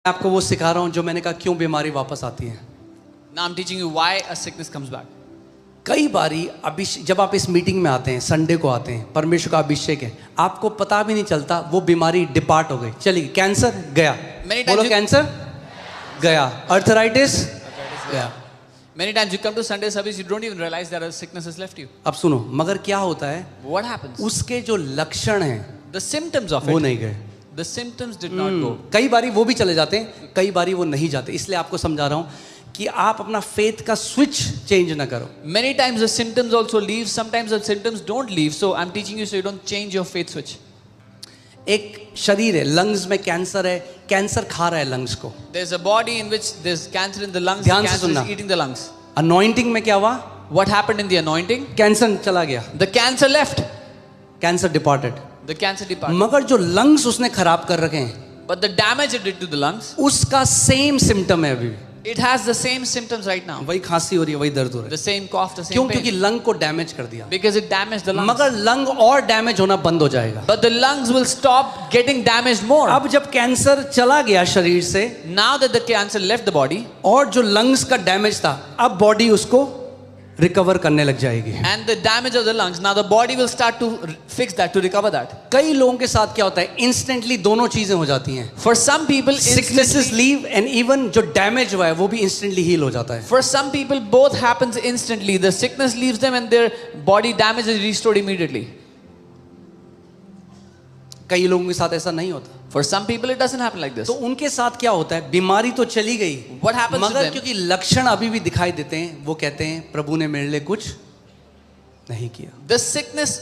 आपको वो सिखा रहा हूं जो मैंने कहा क्यों बीमारी वापस आती है। Now I'm teaching you why a sickness comes back. कई बारी जब आप इस मीटिंग में आते हैं, संडे को आते हैं, परमेश्वर का अभिषेक है, आपको पता भी नहीं चलता वो बीमारी डिपार्ट हो गई, चली गई। कैंसर गया, बोलो कैंसर गया, अर्थराइटिस गया। Many times you come to Sunday service, you don't even realize that a sickness has left you. अब सुनो, मगर क्या होता है, What happens? उसके जो लक्षण हैं The symptoms of वो it. नहीं गए। The symptoms did not go. कई बारी वो भी चले जाते हैं, कई बारी वो नहीं जाते। इसलिए आपको समझा रहा हूं कि आप अपना फेथ का स्विच चेंज ना करो। Many times the symptoms also leave. Sometimes the symptoms don't leave. So I'm teaching you so you don't change your faith switch. एक शरीर है, लंग्स में कैंसर है, कैंसर खा रहा है लंग्स को। There's a body in which there's cancer in the lungs. ध्यान से Cancer सुनना। is eating the lungs. Anointing में क्या हुआ? What happened in the anointing? Cancer चला गया, The cancer left. Cancer departed. The cancer departed. मगर जो लंग्स उसने खराब कर रखे हैं, But the damage it did to the lungs, उसका सेम सिम्टम है अभी। it has the same symptoms right now. वही खांसी हो रही है, वही दर्द हो रहा है। The same cough, the same क्यों? pain. क्योंकि लंग को डैमेज कर दिया। Because it damaged the lungs. मगर लंग और डैमेज होना बंद हो जाएगा। But the lungs will stop getting damaged more. अब जब कैंसर चला गया शरीर से, Now that the cancer left the body, और जो लंग्स का डैमेज था, अब बॉडी उसको रिकवर करने लग जाएगी। and the damage of the lungs, now the body will start to fix that, to recover that. कई लोगों के साथ क्या होता है, इंस्टेंटली दोनों चीजें हो जाती हैं। For some people, sicknesses instantly, leave and even जो डैमेज हुआ है वो भी इंस्टेंटली हील हो जाता है। for some people both happens instantly. The sickness leaves them and their body damage is restored immediately. कई लोगों के साथ ऐसा नहीं होता। For some people it doesn't happen like this. तो उनके साथ क्या होता है, बीमारी तो चली गई, What happens to मगर them? क्योंकि लक्षण अभी भी दिखाई देते हैं, वो कहते हैं प्रभु ने मेरे लिए कुछ नहीं किया। The sickness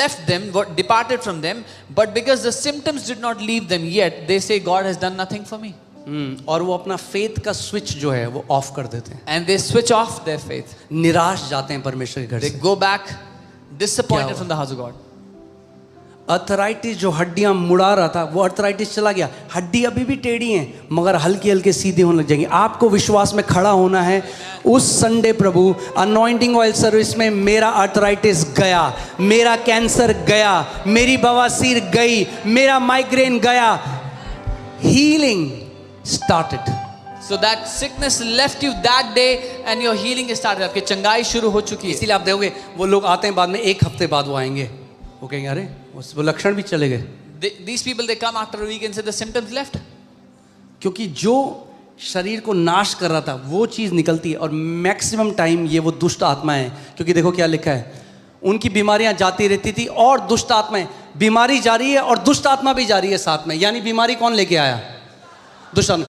left them, what departed from them, but because the symptoms did not leave them yet, they say God has done nothing for me. और वो अपना फेथ का स्विच जो है वो ऑफ कर देते हैं, And they switch off their faith. निराश जाते हैं परमेश्वर के घर They से। go back disappointed क्या from the house of God. Arthritis जो हड्डियां मुड़ा रहा था, वो अर्थराइटिस चला गया, हड्डी अभी भी टेढ़ी हैं मगर हल्के हल्के सीधे होने लग जाएंगे। आपको विश्वास में खड़ा होना है। उस संडे प्रभु अनॉइंटिंग ऑयल सर्विस में मेरा अर्थराइटिस गया, मेरा कैंसर गया, मेरी बवासीर गई, मेरा माइग्रेन गया, healing started. So that sickness left you that day and your healing is started. आपकी चंगाई शुरू हो चुकी है। इसीलिए आप देखोगे वो लोग आते हैं बाद में, एक हफ्ते बाद वो आएंगे, वो कहेंगे अरे वो लक्षण भी चले गए। These people, they come after a week and say the symptoms left. क्योंकि जो शरीर को नाश कर रहा था वो चीज़ निकलती है, और मैक्सिमम टाइम ये वो दुष्ट आत्माएं हैं। क्योंकि देखो क्या लिखा है, उनकी बीमारियां जाती रहती थी और दुष्ट आत्माएं, बीमारी जा रही है और दुष्ट आत्मा भी जा रही है साथ में। यानी बीमारी कौन लेके आया? दुष्ट आत्मा।